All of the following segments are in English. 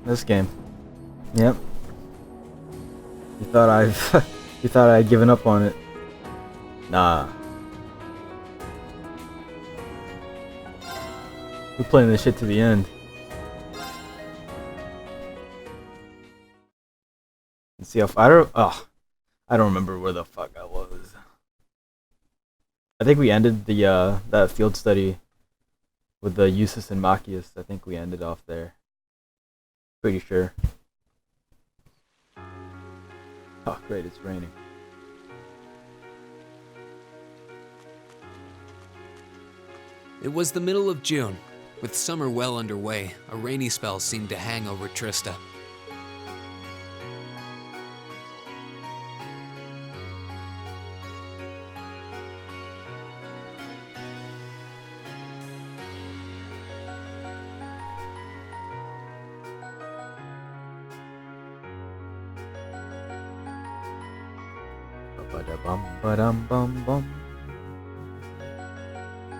This game. Yep. You thought you thought I'd given up on it. Nah. We're playing this shit to the end. Let's see if I don't remember where the fuck I was. I think we ended the that field study with the Usus and Machias. I think we ended off there. Pretty sure. Oh great, it's raining. It was the middle of June. With summer well underway, a rainy spell seemed to hang over Trista.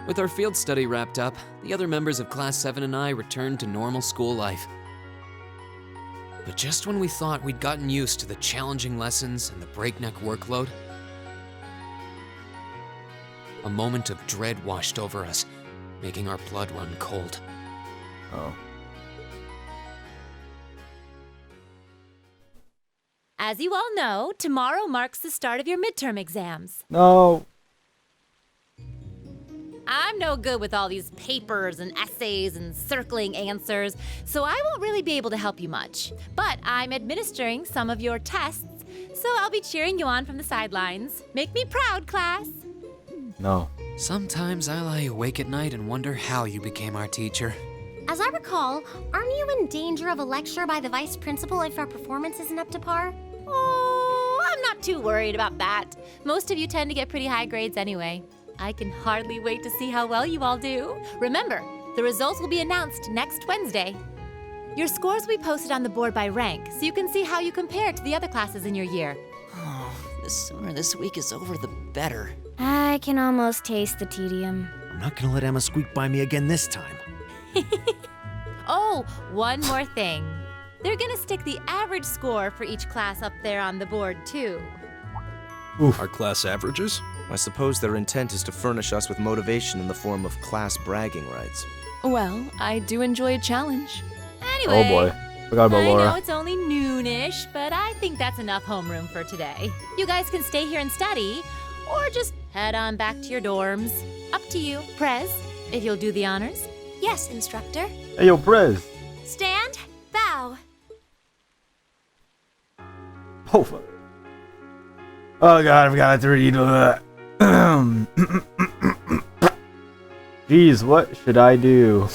With our field study wrapped up, the other members of Class 7 and I returned to normal school life. But just when we thought we'd gotten used to the challenging lessons and the breakneck workload, a moment of dread washed over us, making our blood run cold. Oh. As you all know, tomorrow marks the start of your midterm exams. No. I'm no good with all these papers and essays and circling answers, so I won't really be able to help you much. But I'm administering some of your tests, so I'll be cheering you on from the sidelines. Make me proud, class. No. Sometimes I lie awake at night and wonder how you became our teacher. As I recall, aren't you in danger of a lecture by the vice principal if our performance isn't up to par? Oh, I'm not too worried about that. Most of you tend to get pretty high grades anyway. I can hardly wait to see how well you all do. Remember, the results will be announced next Wednesday. Your scores will be posted on the board by rank, so you can see how you compare to the other classes in your year. Oh, the sooner this week is over, the better. I can almost taste the tedium. I'm not gonna let Emma squeak by me again this time. Oh, one more thing. They're gonna stick the average score for each class up there on the board, too. Oof. Our class averages? I suppose their intent is to furnish us with motivation in the form of class bragging rights. Well, I do enjoy a challenge. Anyway, Oh boy. Forgot about I know Laura. it's only noonish, but I think that's enough homeroom for today. You guys can stay here and study, or just head on back to your dorms. Up to you. Prez, if you'll do the honors. Yes, instructor. Hey yo, Prez. Stand, bow. Oh fuck. Oh god, I forgot to read that. Jeez, what should I do?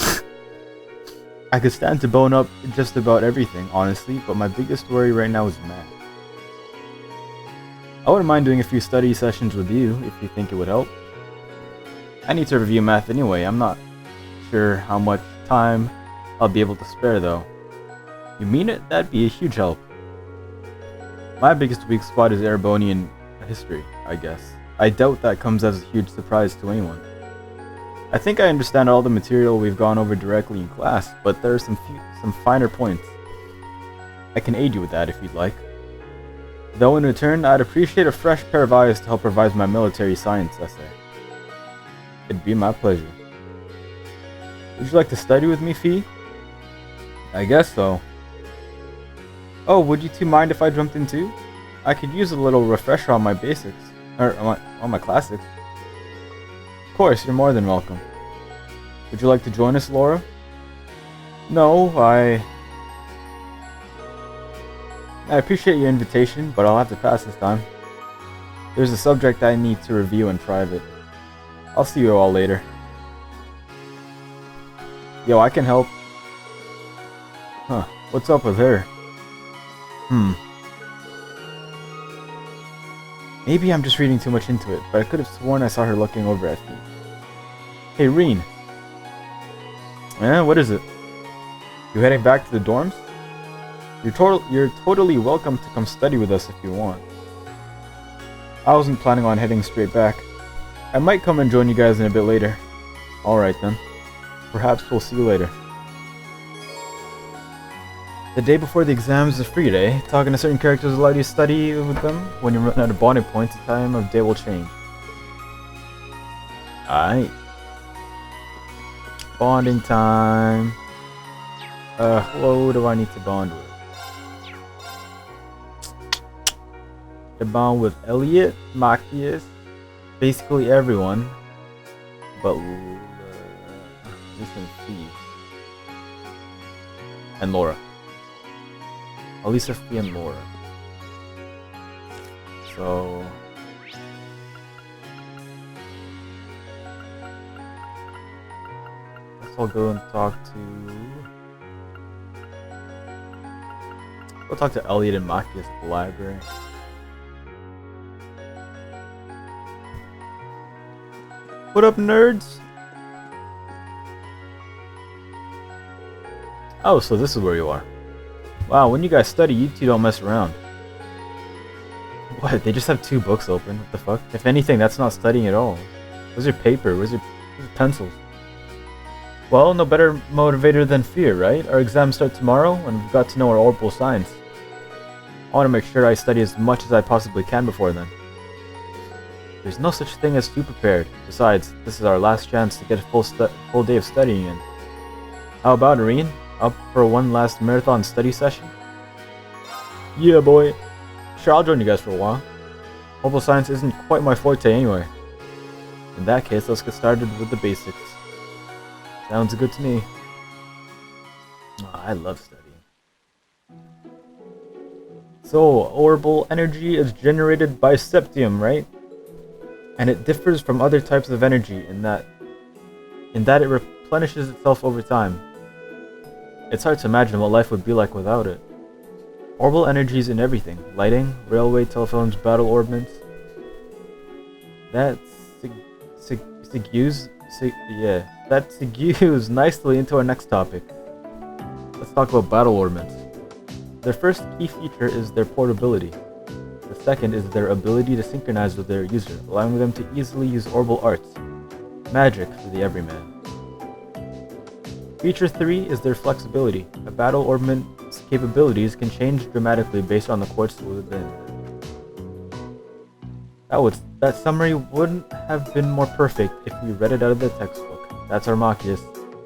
I could stand to bone up just about everything, honestly, but my biggest worry right now is math. I wouldn't mind doing a few study sessions with you, if you think it would help. I need to review math anyway, I'm not sure how much time I'll be able to spare though. You mean it? That'd be a huge help. My biggest weak spot is Erebonian history, I guess. I doubt that comes as a huge surprise to anyone. I think I understand all the material we've gone over directly in class, but there are some finer points. I can aid you with that if you'd like. Though in return, I'd appreciate a fresh pair of eyes to help revise my military science essay. It'd be my pleasure. Would you like to study with me, Fee? I guess so. Oh, would you two mind if I jumped in too? I could use a little refresher on my basics. Or on my classics. Of course, you're more than welcome. Would you like to join us, Laura? No, I appreciate your invitation, but I'll have to pass this time. There's a subject I need to review in private. I'll see you all later. Yo, I can help. Huh, what's up with her? Maybe I'm just reading too much into it, but I could have sworn I saw her looking over at me. Hey, Reen. What is it? You heading back to the dorms? You're totally welcome to come study with us if you want. I wasn't planning on heading straight back. I might come and join you guys in a bit later. Alright then. Perhaps we'll see you later. The day before the exams is a free day. Talking to certain characters will allow you to study with them. When you run out of bonding points, the time of day will change. Alright. Bonding time. Who do I need to bond with? To bond with Elliot, Machias, basically everyone. But listen, Fee. And Laura. Elisa, Fee, and Laura. So guess I'll go and talk to. Go talk to Elliot and Machias at the library. What up, nerds? Oh, so this is where you are. Wow, when you guys study, you two don't mess around. What? They just have 2 books open? What the fuck? If anything, that's not studying at all. Where's your paper? Where's your pencils? Well, no better motivator than fear, right? Our exams start tomorrow, and we've got to know our orbital signs. I want to make sure I study as much as I possibly can before then. There's no such thing as too prepared. Besides, this is our last chance to get a full day of studying in. How about Irene? Up for one last marathon study session? Yeah, boy. Sure, I'll join you guys for a while. Orbital science isn't quite my forte anyway. In that case, let's get started with the basics. Sounds good to me. Oh, I love studying. So, orbital energy is generated by septium, right? And it differs from other types of energy in that it replenishes itself over time. It's hard to imagine what life would be like without it. Orbital energy is in everything. Lighting, railway, telephones, battle orbments. That segues nicely into our next topic. Let's talk about battle orbments. Their first key feature is their portability. The second is their ability to synchronize with their user, allowing them to easily use orbital arts. Magic for the everyman. Feature 3 is their flexibility. A battle orbment's capabilities can change dramatically based on the quartz within. That summary wouldn't have been more perfect if we read it out of the textbook. That's our Machias.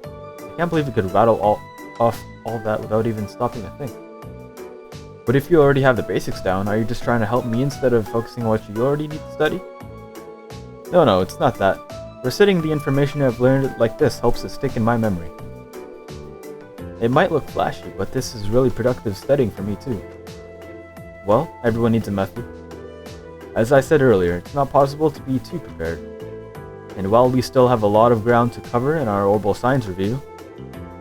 I can't believe we could rattle off all that without even stopping to think. But if you already have the basics down, are you just trying to help me instead of focusing on what you already need to study? No, it's not that. Reciting the information I've learned like this helps it stick in my memory. It might look flashy, but this is really productive studying for me too. Well, everyone needs a method. As I said earlier, it's not possible to be too prepared. And while we still have a lot of ground to cover in our orbital science review,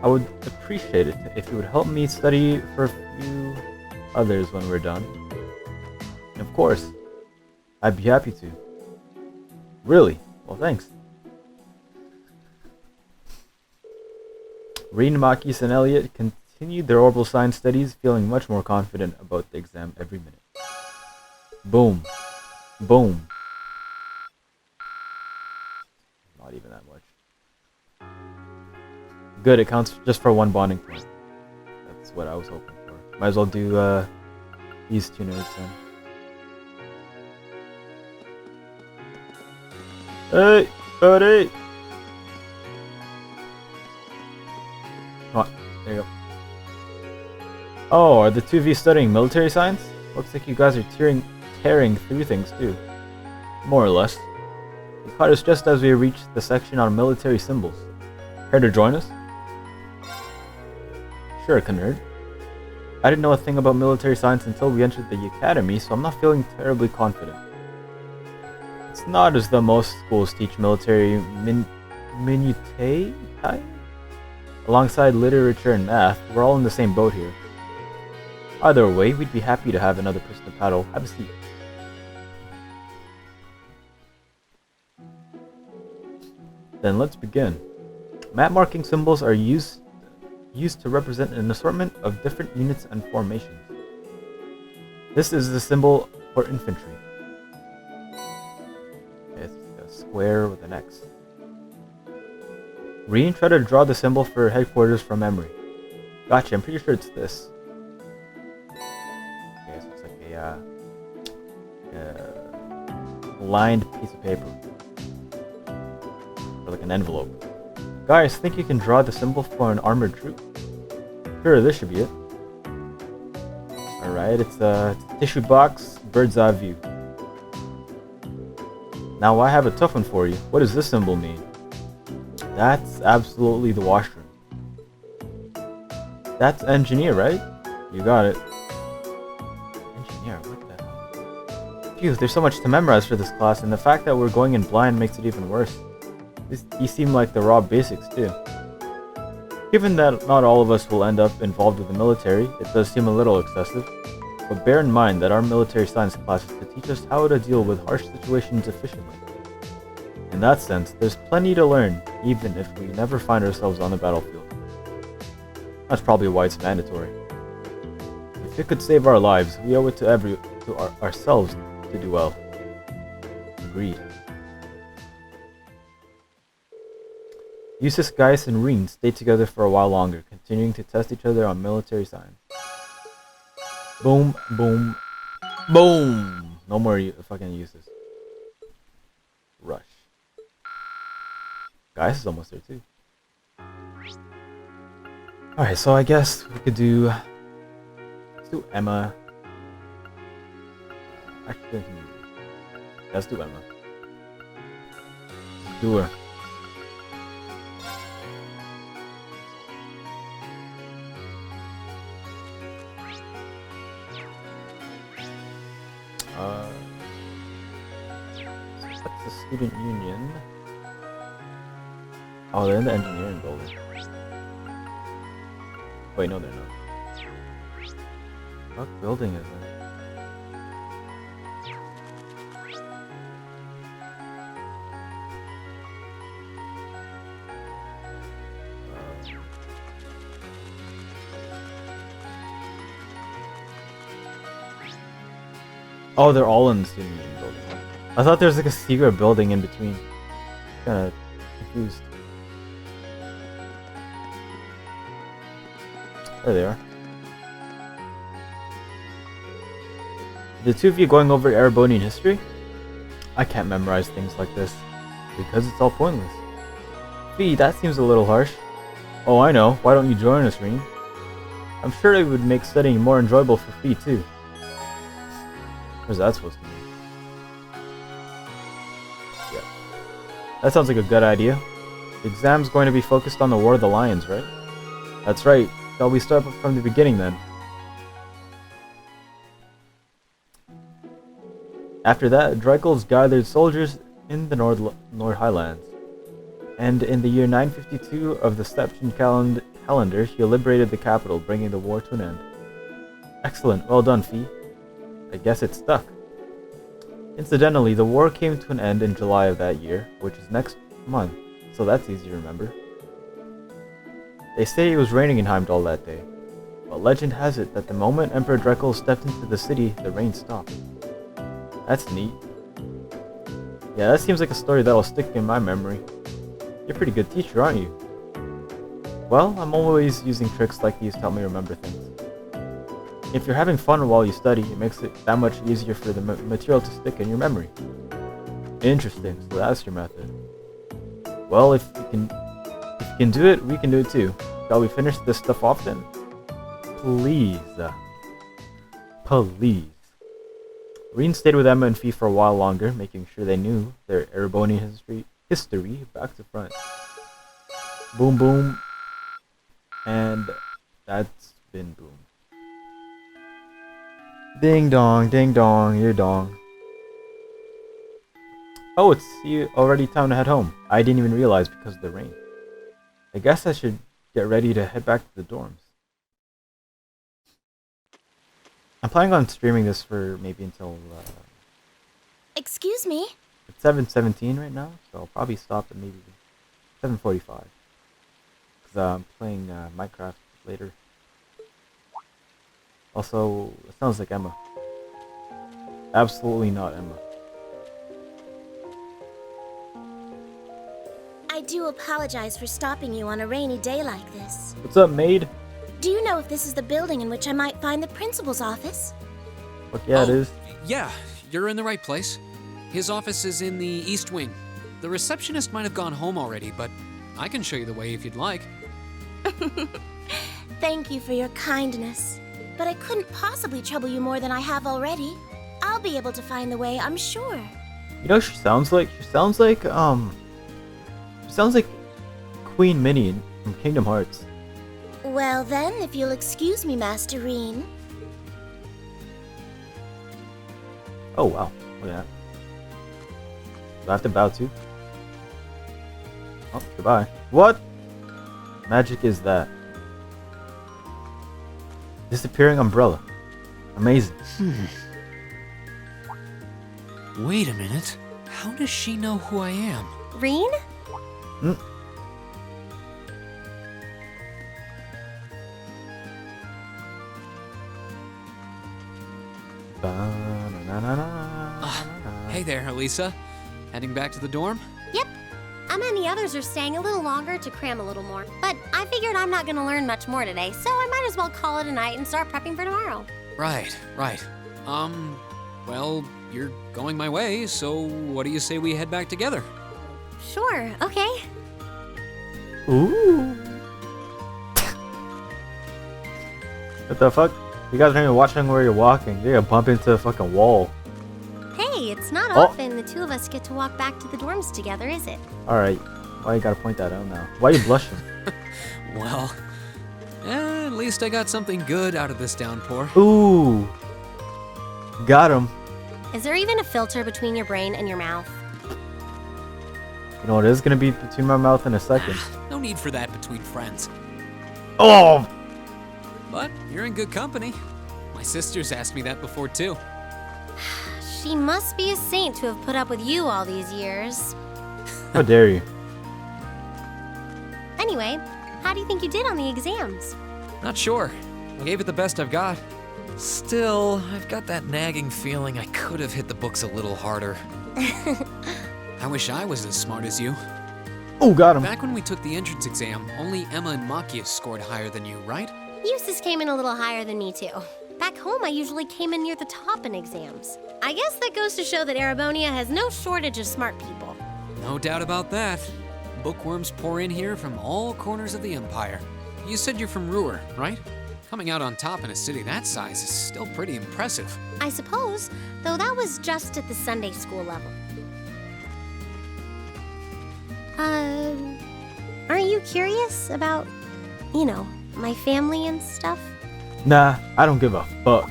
I would appreciate it if you would help me study for a few others when we're done. And of course, I'd be happy to. Really? Well, thanks. Reen, Machias, and Elliot continued their orbital science studies, feeling much more confident about the exam every minute. Boom. Boom. Not even that much. Good, it counts just for 1 bonding point. That's what I was hoping for. Might as well do these 2 nerds then. Hey, buddy! Come on, there you go. Oh, are the 2 of you studying military science? Looks like you guys are tearing through things too. More or less. You caught us just as we reached the section on military symbols. Care to join us? Sure, nerd. I didn't know a thing about military science until we entered the academy, so I'm not feeling terribly confident. It's not as though most schools teach military minutiae? Alongside literature and math, we're all in the same boat here. Either way, we'd be happy to have another person to paddle. Have a seat. Then let's begin. Map marking symbols are used to represent an assortment of different units and formations. This is the symbol for infantry. It's a square with an X. Reen, try to draw the symbol for headquarters from memory. Gotcha, I'm pretty sure it's this. lined piece of paper. Or like an envelope. Guys, think you can draw the symbol for an armored troop? Sure, this should be it. Alright, it's a tissue box, bird's eye view. Now I have a tough one for you. What does this symbol mean? That's absolutely the washroom. That's engineer, right? You got it. Engineer, what the hell? Phew, there's so much to memorize for this class, and the fact that we're going in blind makes it even worse. These seem like the raw basics, too. Given that not all of us will end up involved with the military, it does seem a little excessive. But bear in mind that our military science class is to teach us how to deal with harsh situations efficiently. In that sense, there's plenty to learn, even if we never find ourselves on the battlefield. That's probably why it's mandatory. If it could save our lives, we owe it to ourselves to do well. Agreed. Eustace, Gaius, and Reen stayed together for a while longer, continuing to test each other on military science. Boom, boom, boom! No more fucking Eustace. Rush. Gaius is almost there too. Alright, so I guess we could do... Let's do Emma. Actually, let's do Emma. Let's do her. That's the student union. Oh, they're in the engineering building. Wait, no, they're not. What building is it? Oh, they're all in the student union building. I thought there was like a secret building in between. Kinda confused. There they are. The two of you going over Erebonian history? I can't memorize things like this, because it's all pointless. Fee, that seems a little harsh. Oh, I know. Why don't you join us, Reen? I'm sure it would make studying more enjoyable for Fee, too. What's that supposed to mean? Yeah. That sounds like a good idea. The exam's going to be focused on the War of the Lions, right? That's right. Shall we start from the beginning then? After that, Dreikels gathered soldiers in the Nord Highlands. And in the year 952 of the Septian calendar, he liberated the capital, bringing the war to an end. Excellent. Well done, Fee. I guess it stuck. Incidentally, the war came to an end in July of that year, which is next month, so that's easy to remember. They say it was raining in Heimdall that day, but legend has it that the moment Emperor Drekel stepped into the city, the rain stopped. That's neat. Yeah, that seems like a story that'll stick in my memory. You're a pretty good teacher, aren't you? Well, I'm always using tricks like these to help me remember things. If you're having fun while you study, it makes it that much easier for the material to stick in your memory. Interesting, so that's your method. Well, if you can do it, we can do it too. Shall we finish this stuff off then? Please. Please. Reen stayed with Emma and Fee for a while longer, making sure they knew their Erebonian history back to front. Boom boom. And that's been boom. Ding dong, your dong. Oh, it's already time to head home. I didn't even realize because of the rain. I guess I should get ready to head back to the dorms. I'm planning on streaming this for maybe until... Excuse me? It's 7:17 right now, so I'll probably stop at maybe 7:45. Because I'm playing Minecraft later. Also, it sounds like Emma. Absolutely not Emma. I do apologize for stopping you on a rainy day like this. What's up, Maid? Do you know if this is the building in which I might find the principal's office? Fuck yeah, it is. Yeah, you're in the right place. His office is in the East Wing. The receptionist might have gone home already, but I can show you the way if you'd like. Thank you for your kindness, but I couldn't possibly trouble you more than I have already. I'll be able to find the way, I'm sure. You know what she sounds like? She sounds like Queen Minnie from Kingdom Hearts. Well then, if you'll excuse me, Master Reen. Oh wow, look at that. Do I have to bow too? Oh, goodbye. What magic is that? Disappearing umbrella. Amazing. Wait a minute. How does she know who I am? Reen? Hey there, Elisa. Heading back to the dorm? Yep. Emma and the others are staying a little longer to cram a little more. But I figured I'm not gonna learn much more today, so I might as well call it a night and start prepping for tomorrow. Right. Well, you're going my way, so what do you say we head back together? Sure, okay. Ooh. What the fuck? You guys aren't even watching where you're walking. You're gonna bump into the fucking wall. Hey, it's not Oh. often the two of us get to walk back to the dorms together, is it? Alright. Why you gotta point that out now? Why are you blushing? Well, at least I got something good out of this downpour. Ooh. Got him. Is there even a filter between your brain and your mouth? You know what is gonna be between my mouth in a second. No need for that between friends. Oh! But you're in good company. My sister's asked me that before too. She must be a saint to have put up with you all these years. How dare you? Anyway, how do you think you did on the exams? Not sure. I gave it the best I've got. Still, I've got that nagging feeling I could have hit the books a little harder. I wish I was as smart as you. Oh, got him. Back when we took the entrance exam, only Emma and Machias scored higher than you, right? Eustace came in a little higher than me too. Back home, I usually came in near the top in exams. I guess that goes to show that Erebonia has no shortage of smart people. No doubt about that. Bookworms pour in here from all corners of the Empire. You said you're from Ruhr, right? Coming out on top in a city that size is still pretty impressive. I suppose, though that was just at the Sunday school level. Aren't you curious about, my family and stuff? Nah, I don't give a fuck.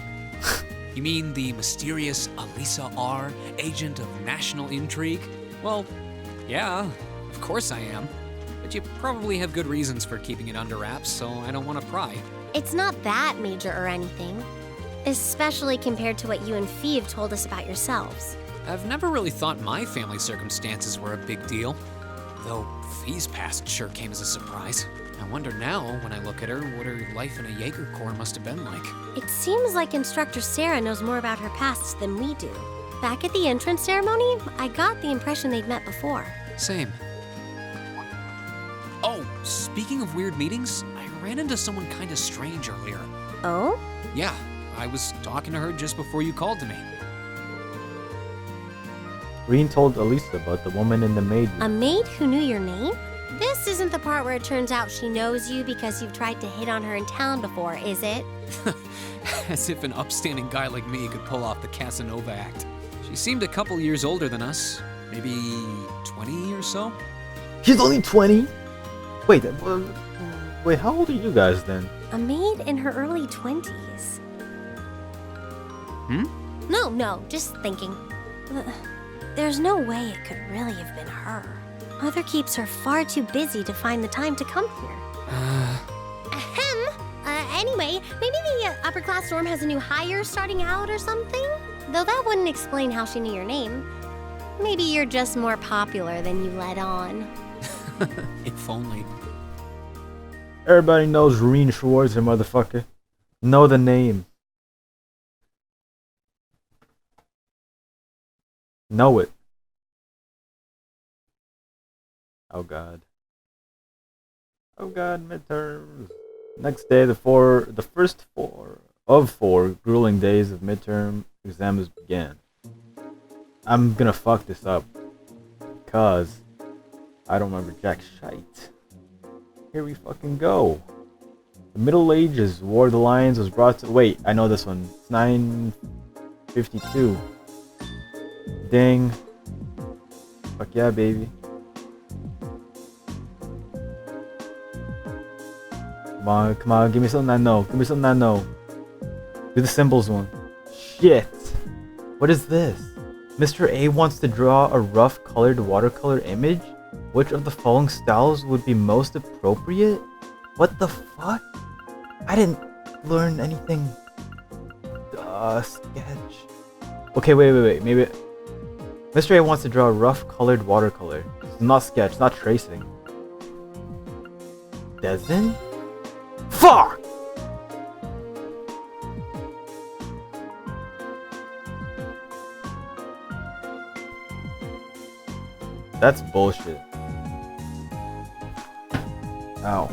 You mean the mysterious Elisa R., agent of national intrigue? Well, yeah, of course I am. But you probably have good reasons for keeping it under wraps, so I don't want to pry. It's not that major or anything. Especially compared to what you and Fee have told us about yourselves. I've never really thought my family circumstances were a big deal. Though Fee's past sure came as a surprise. I wonder now, when I look at her, what her life in a Jaeger Corps must have been like. It seems like Instructor Sarah knows more about her past than we do. Back at the entrance ceremony, I got the impression they'd met before. Same. Oh, speaking of weird meetings, I ran into someone kinda strange earlier. Oh? Yeah, I was talking to her just before you called to me. Reen told Elisa about the woman in the maid. A maid who knew your name? This isn't the part where it turns out she knows you because you've tried to hit on her in town before, is it? As if an upstanding guy like me could pull off the Casanova act. She seemed a couple years older than us, maybe 20 or so. She's only 20? Wait, how old are you guys then? A maid in her early 20s. No, just thinking. There's no way it could really have been her. Mother keeps her far too busy to find the time to come here. Ahem. Anyway, maybe the upper class dorm has a new hire starting out or something? Though that wouldn't explain how she knew your name. Maybe you're just more popular than you let on. If only. Everybody knows Reen Schwarzer, motherfucker. Know the name. Know it. Oh god. Oh god, midterms. Next day, the first four grueling days of midterm exams began. I'm gonna fuck this up. Because I don't remember jack shite. Here we fucking go. The Middle Ages, War of the Lions was brought to... Wait, I know this one. It's 952. Ding. Fuck yeah, baby. Come on, give me something I know. Give me something I know. Do the symbols one. Shit. What is this? Mr. A wants to draw a rough colored watercolor image? Which of the following styles would be most appropriate? What the fuck? I didn't learn anything. Sketch. Okay, wait. Maybe... Mr. A wants to draw a rough colored watercolor. It's not sketch, not tracing. Desin? Fuck! That's bullshit. Ow.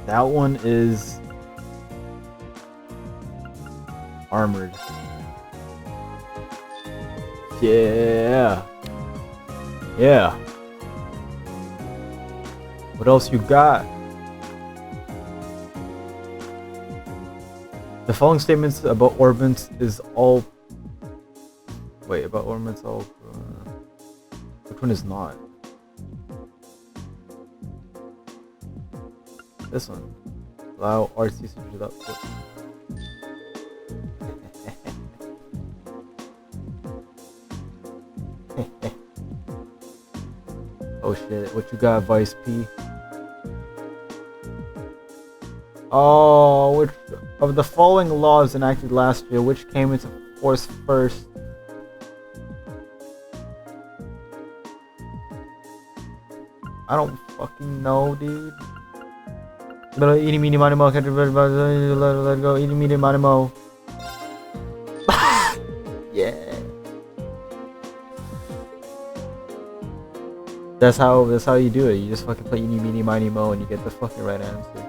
That one is armored. Yeah. What else you got? The following statements about orbits is all... Wait, about orbits all... Which one is not? This one. Allow artsy usage without... Oh shit, what you got, Vice P? Oh, which of the following laws enacted last year, which came into force first? I don't fucking know, dude. Eeny, meeny, miny, mo, let go, eeny, meeny, miny, mo. Yeah. That's how you do it. You just fucking play eeny, meeny, miny, mo, and you get the fucking right answer.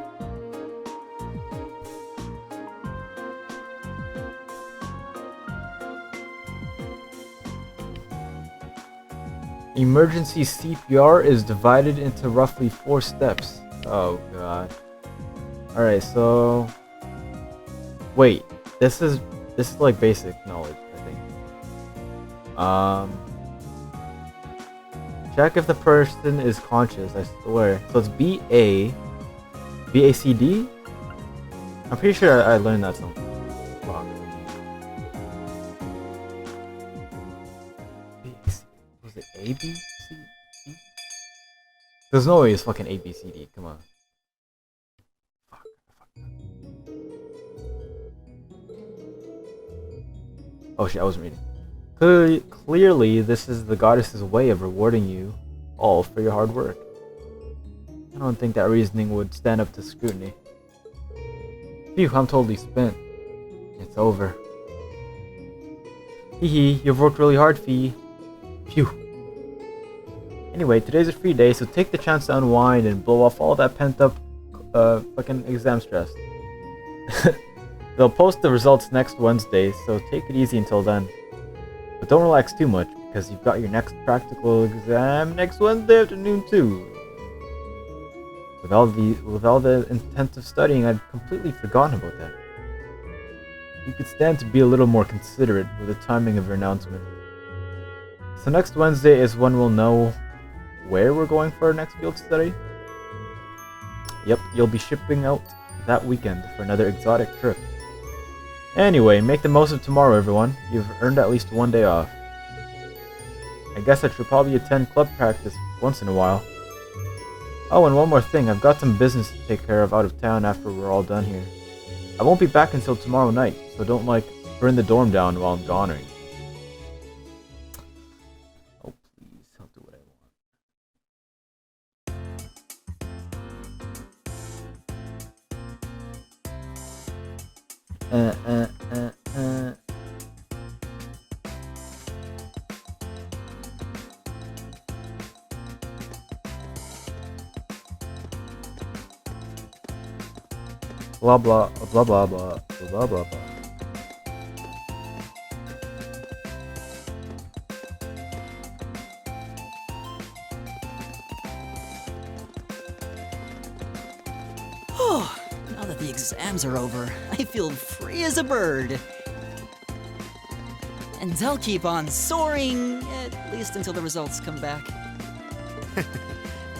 Emergency CPR is divided into roughly 4 steps. Oh god. Alright, so... Wait, this is like basic knowledge, I think. Check if the person is conscious, I swear. So it's B-A-C-D? I'm pretty sure I learned that something. Fuck. Was it A-B-C-D? There's no way it's fucking A-B-C-D, come on. Fuck. Oh shit, I wasn't reading. Clearly, this is the goddess's way of rewarding you all for your hard work. I don't think that reasoning would stand up to scrutiny. Phew, I'm totally spent. It's over. Hee, you've worked really hard, Fee. Phew. Anyway, today's a free day, so take the chance to unwind and blow off all that pent-up fucking exam stress. They'll post the results next Wednesday, so take it easy until then. But don't relax too much, because you've got your next practical exam next Wednesday afternoon too. With all the intensive studying, I'd completely forgotten about that. You could stand to be a little more considerate with the timing of your announcement. So next Wednesday is when we'll know where we're going for our next field study. Yep, you'll be shipping out that weekend for another exotic trip. Anyway, make the most of tomorrow, everyone. You've earned at least one day off. I guess I should probably attend club practice once in a while. Oh, and one more thing. I've got some business to take care of out of town after we're all done here. I won't be back until tomorrow night, so don't, burn the dorm down while I'm gone or anything. Oh, please, I'll do what I want. Blah blah blah blah blah blah blah blah. Now that the exams are over, I feel free as a bird. And I'll keep on soaring, at least until the results come back.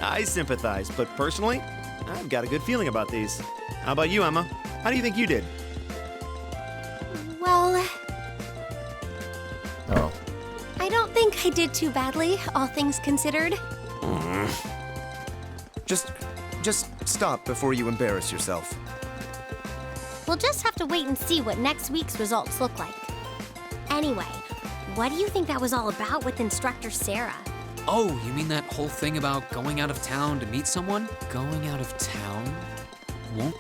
I sympathize, but personally, I've got a good feeling about these. How about you, Emma? How do you think you did? Well, Oh. I don't think I did too badly, all things considered. Just stop before you embarrass yourself. We'll just have to wait and see what next week's results look like. Anyway, what do you think that was all about with Instructor Sarah? Oh, you mean that whole thing about going out of town to meet someone? Going out of town? Won't.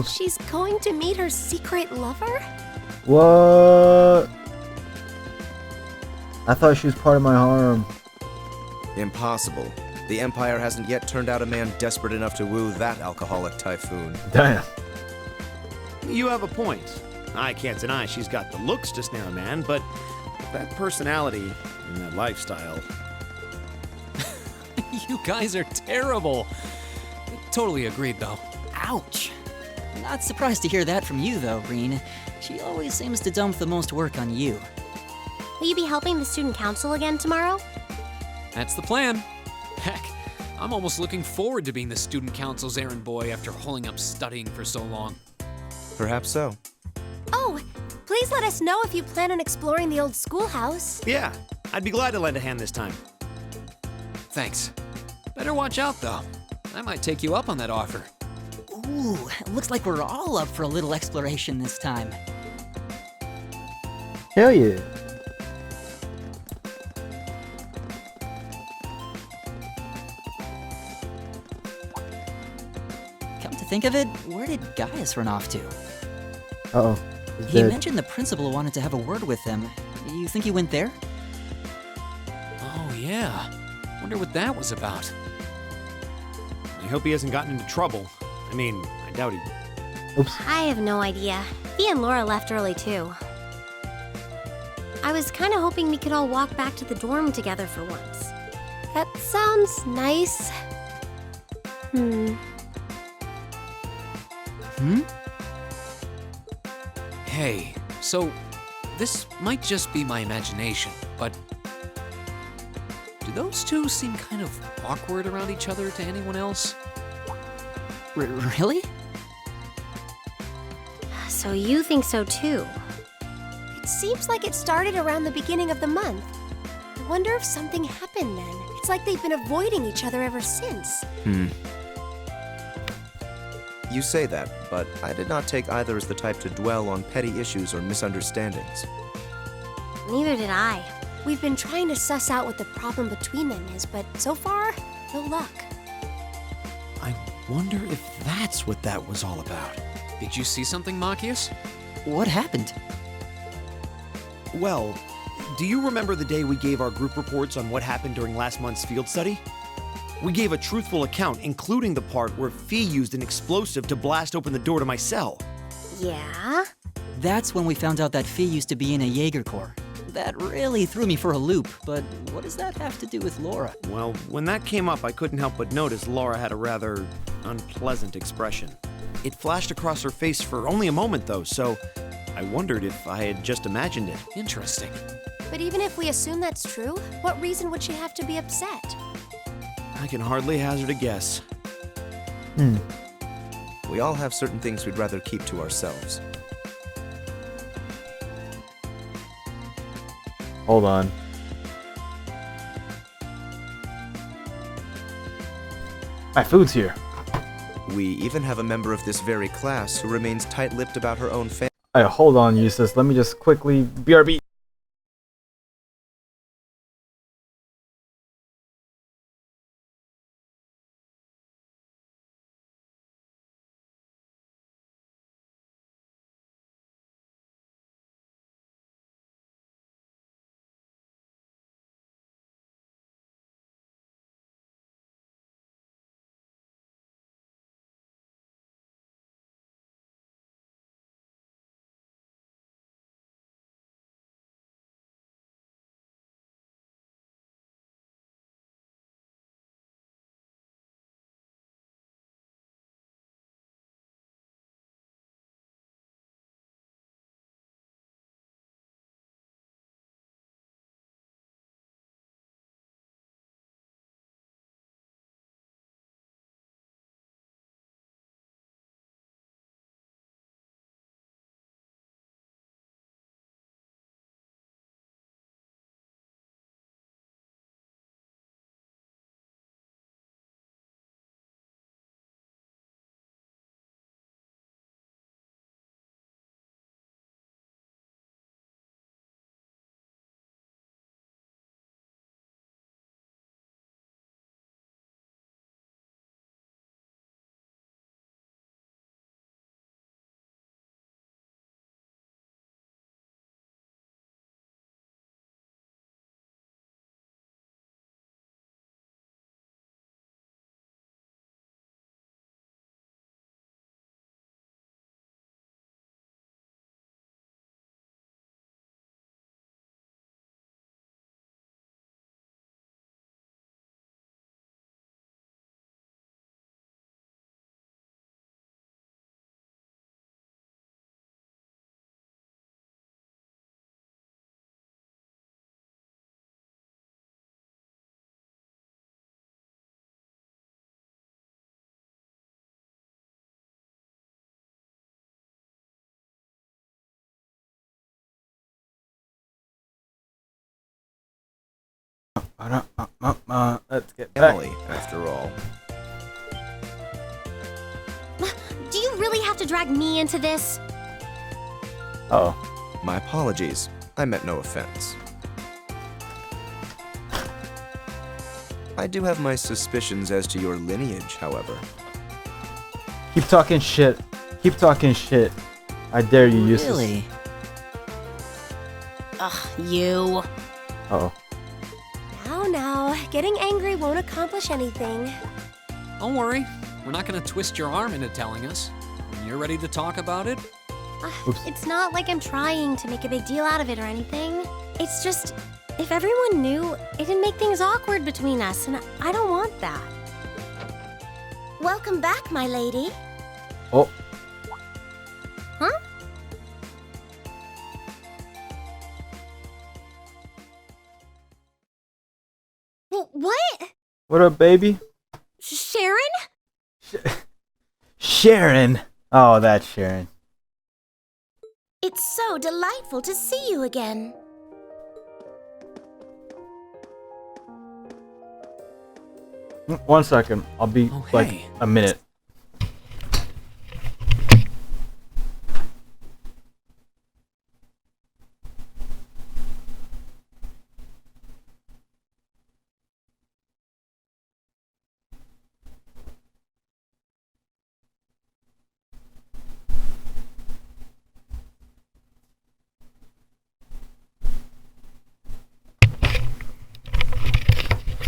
She's going to meet her secret lover? What? I thought she was part of my harem. Impossible. The Empire hasn't yet turned out a man desperate enough to woo that alcoholic typhoon. Damn. You have a point. I can't deny she's got the looks to snare a man, but that personality and that lifestyle. You guys are terrible. Totally agreed, though. Ouch. Not surprised to hear that from you, though, Reen. She always seems to dump the most work on you. Will you be helping the student council again tomorrow? That's the plan. Heck, I'm almost looking forward to being the student council's errand boy after holding up studying for so long. Perhaps so. Oh, please let us know if you plan on exploring the old schoolhouse. Yeah, I'd be glad to lend a hand this time. Thanks. Better watch out, though. I might take you up on that offer. Ooh, looks like we're all up for a little exploration this time. Hell yeah. Come to think of it, where did Gaius run off to? Uh-oh. He's He dead. mentioned the principal wanted to have a word with him. You think he went there? Oh, yeah. Wonder what that was about. I hope he hasn't gotten into trouble. I mean, I doubt he. Oops. I have no idea. He and Laura left early too. I was kind of hoping we could all walk back to the dorm together for once. That sounds nice. Hey, so this might just be my imagination, but do those two seem kind of awkward around each other to anyone else? Really? So you think so too? It seems like it started around the beginning of the month. I wonder if something happened then. It's like they've been avoiding each other ever since. You say that, but I did not take either as the type to dwell on petty issues or misunderstandings. Neither did I. We've been trying to suss out what the problem between them is, but so far, no luck. I wonder if that's what that was all about. Did you see something, Machias? What happened? Well, do you remember the day we gave our group reports on what happened during last month's field study? We gave a truthful account, including the part where Fee used an explosive to blast open the door to my cell. Yeah? That's when we found out that Fee used to be in a Jaeger Corps. That really threw me for a loop, but what does that have to do with Laura? Well, when that came up, I couldn't help but notice Laura had a rather unpleasant expression. It flashed across her face for only a moment, though, so I wondered if I had just imagined it. Interesting. But even if we assume that's true, what reason would she have to be upset? I can hardly hazard a guess. We all have certain things we'd rather keep to ourselves. Hold on. My food's here. We even have a member of this very class who remains tight-lipped about her own family. Alright, hold on, Eustace. Let me just quickly... BRB. Let's get back. Emily, after all. Do you really have to drag me into this? Oh. My apologies. I meant no offense. I do have my suspicions as to your lineage, however. Keep talking shit. Keep talking shit. I dare you, useless. Really? Ugh, you. Uh-oh. Now, getting angry won't accomplish anything. Don't worry, we're not gonna twist your arm into telling us. When you're ready to talk about it, Oops. It's not like I'm trying to make a big deal out of it or anything. It's just, if everyone knew, it'd make things awkward between us, and I don't want that. Welcome back, my lady. Oh. Huh? What? What up, baby? Sharon? Sharon. Oh, that's Sharon. It's so delightful to see you again. One second. I'll be Oh, like hey. a minute.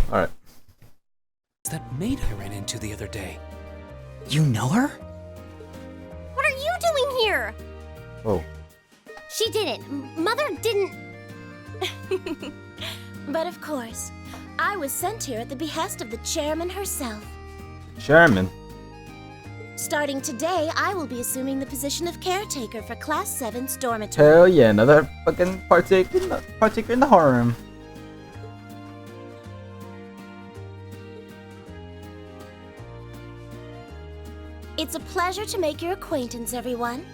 Alright. it's that maid I ran into the other day. You know her? What are you doing here? Oh. She didn't. Mother didn't. But of course, I was sent here at the behest of the chairman herself. Chairman. Starting today, I will be assuming the position of caretaker for Class 7's dormitory. Hell yeah, another fucking partaker in the harem. It's a pleasure to make your acquaintance, everyone.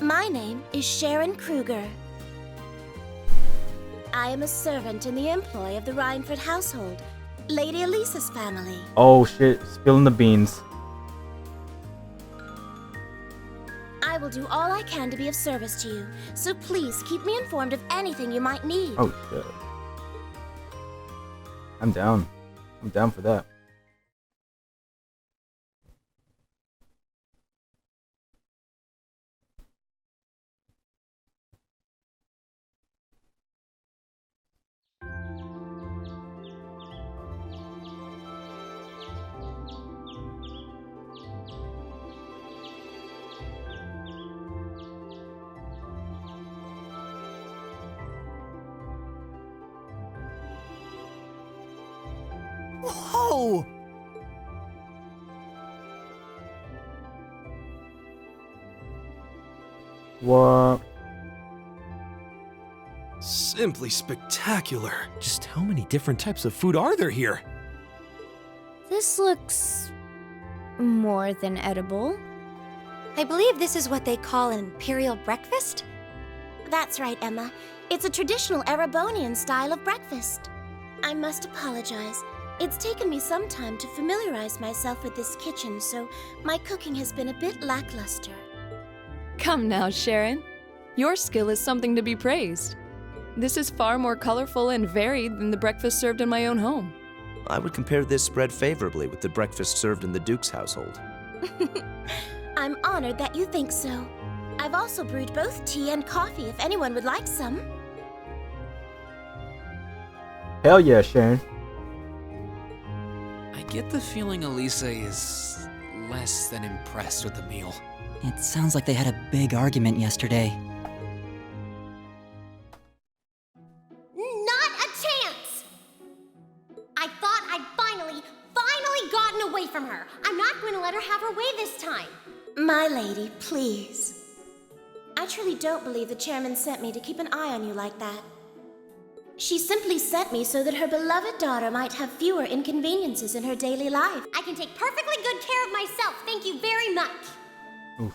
My name is Sharon Kruger. I am a servant in the employ of the Rhineford household, Lady Elisa's family. Oh shit, spilling the beans. I will do all I can to be of service to you, so please keep me informed of anything you might need. Oh shit. I'm down. I'm down for that. Whoa! What? Simply spectacular. Just how many different types of food are there here? This looks more than edible. I believe this is what they call an imperial breakfast. That's right, Emma. It's a traditional Erebonian style of breakfast. I must apologize. It's taken me some time to familiarize myself with this kitchen, so my cooking has been a bit lackluster. Come now, Sharon. Your skill is something to be praised. This is far more colorful and varied than the breakfast served in my own home. I would compare this spread favorably with the breakfast served in the Duke's household. I'm honored that you think so. I've also brewed both tea and coffee if anyone would like some. Hell yeah, Sharon. I get the feeling Elisa is less than impressed with the meal. It sounds like they had a big argument yesterday. Not a chance! I thought I'd finally gotten away from her. I'm not going to let her have her way this time. My lady, please. I truly don't believe the chairman sent me to keep an eye on you like that. She simply sent me so that her beloved daughter might have fewer inconveniences in her daily life. I can take perfectly good care of myself. Thank you very much. Oof.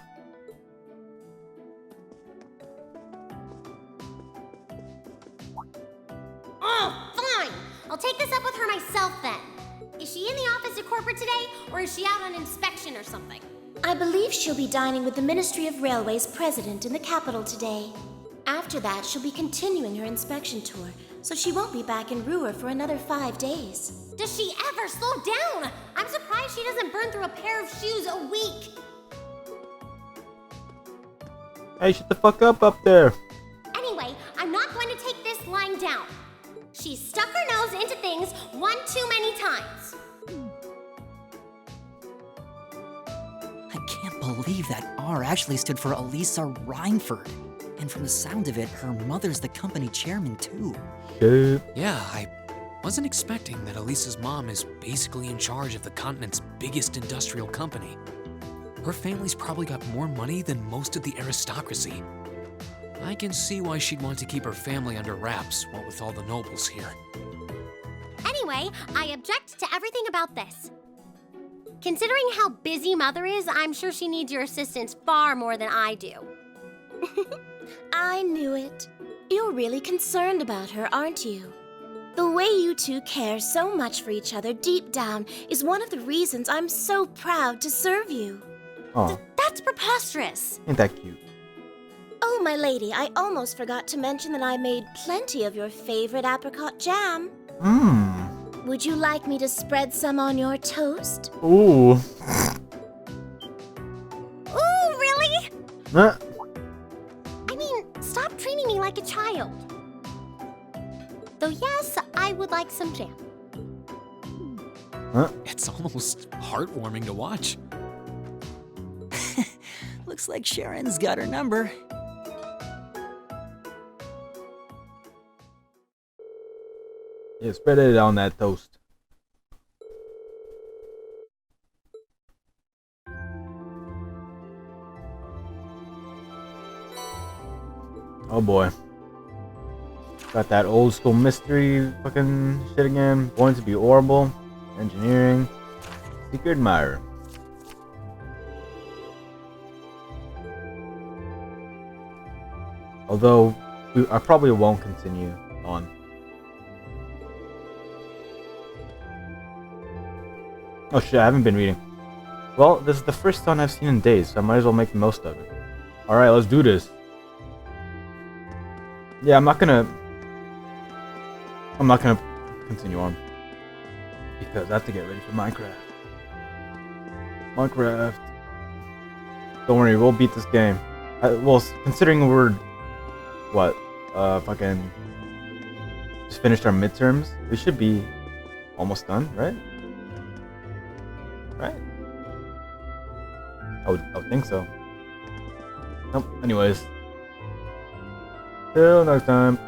Oh, fine. I'll take this up with myself then. Is she in the office at corporate today, or is she out on inspection or something? I believe she'll be dining with the Ministry of Railways president in the capital today. After that, she'll be continuing her inspection tour, so she won't be back in Ruhr for another 5 days. Does she ever slow down? I'm surprised she doesn't burn through a pair of shoes a week. Hey, shut the fuck up there. Anyway, I'm not going to take this lying down. She's stuck her nose into things one too many times. I can't believe that R actually stood for Elisa Reinford. And from the sound of it, her mother's the company chairman too. Shit. Yeah, I wasn't expecting that Elisa's mom is basically in charge of the continent's biggest industrial company. Her family's probably got more money than most of the aristocracy. I can see why she'd want to keep her family under wraps, what with all the nobles here. Anyway, I object to everything about this. Considering how busy Mother is, I'm sure she needs your assistance far more than I do. I knew it. You're really concerned about her, aren't you? The way you two care so much for each other deep down is one of the reasons I'm so proud to serve you. Aw, That's preposterous. ain't that cute? Oh, my lady, I almost forgot to mention that I made plenty of your favorite apricot jam. Mmm. Would you like me to spread some on your toast? Ooh. Ooh, really? Nah. I mean, stop treating me like a child. Though yes, I would like some jam. Huh? It's almost heartwarming to watch. Looks like Sharon's got her number. Yeah, spread it on that toast. Oh boy. Got that old school mystery fucking shit again. Going to be horrible. Engineering. Secret admirer. Although, I probably won't continue on. Oh shit, I haven't been reading. Well, this is the first one I've seen in days, so I might as well make the most of it. Alright, let's do this. Yeah, I'm not gonna continue on. Because I have to get ready for Minecraft. Minecraft. Don't worry, we'll beat this game. Well, considering we're... What? Fucking... Just finished our midterms. We should be almost done, right? Right? I would think so. Nope. Anyways. Till next time.